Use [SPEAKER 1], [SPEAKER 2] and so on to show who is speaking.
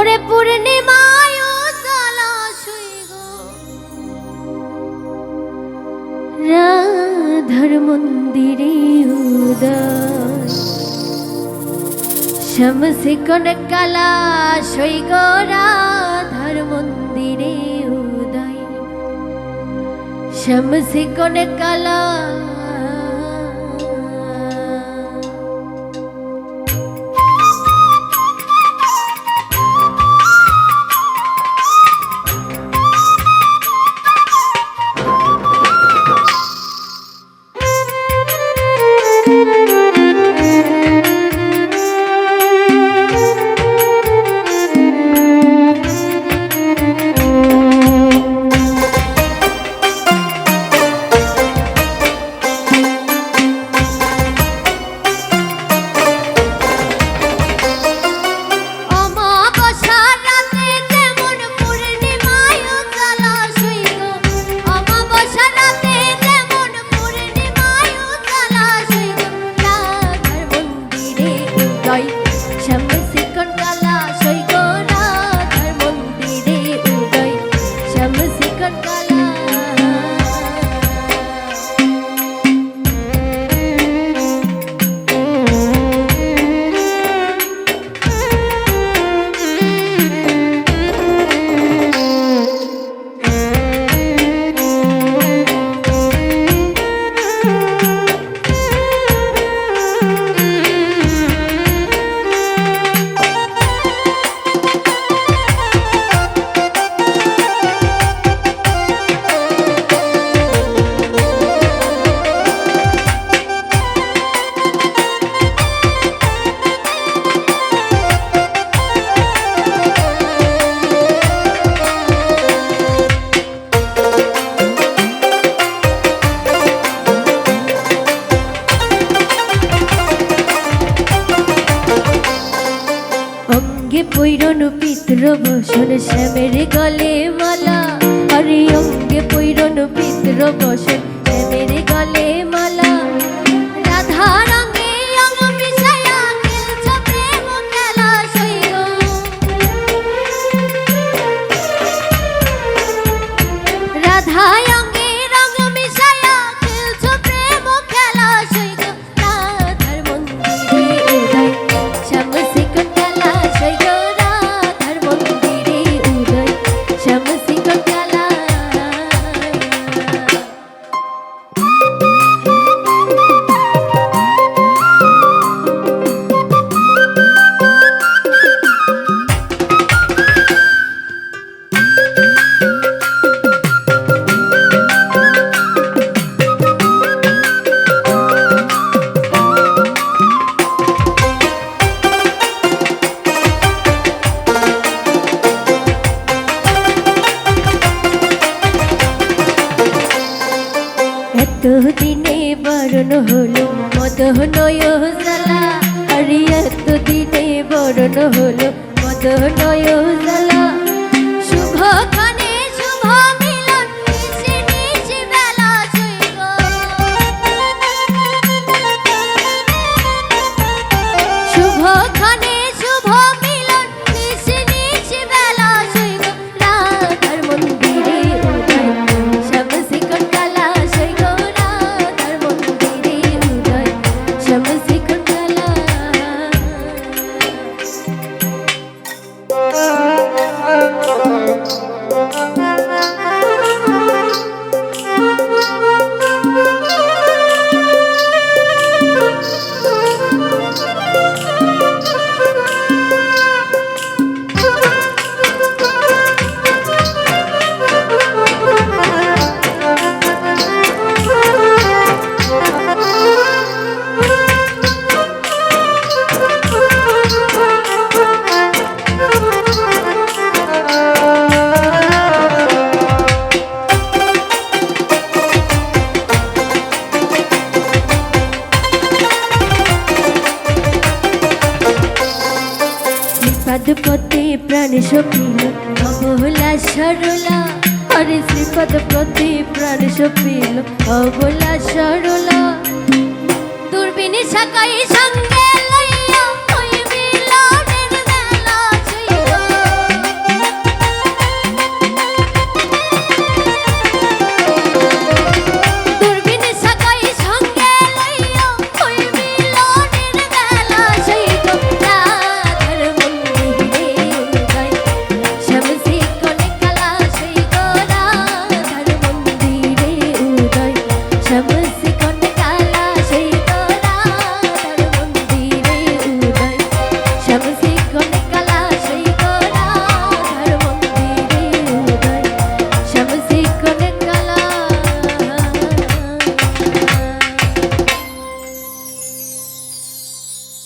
[SPEAKER 1] ওরে পূর্ণিমায় উজালা শুই গো রাধার মন্দিরে উদয় শামসে কোন কালা শুই গো রাধার মন্দিরে উদয় শামসে কোন কালা পৈরন পিতর বসন শ্যামের গলে মালা হরি অঙ্গে পৈরন পিতর বসন শ্যামের গলে মালা রাধা রঙে অঙ্গ মিশায়া খেলছ প্রেম খেলা সইগ রাধা অঙ্গে রঙ মিশায়া খেলছ প্রেম খেলা সইগ রাধার মন্দিরে উদয় শামসে কোন কালা সইগ দিনে বরণ হলো মদন জ্বালা হরি এত দিনে বরণ হলো মদন জ্বালা শুভ খানে শুভ মিলন নিশি নিশি বেলা সইগ শুভ খানে শুভ মিলন নিশি নিশি বেলা সইগ রাধার মন্দিরে উদয় শামসে কোন কালা সইগ শামসে কোন কালা পদপতে প্রাণ সপিল অবলা সরলা হরে শ্রীপদ পদে প্রাণ সপিল অবলা সরলা দূরবীন শাখাই সঙ্গে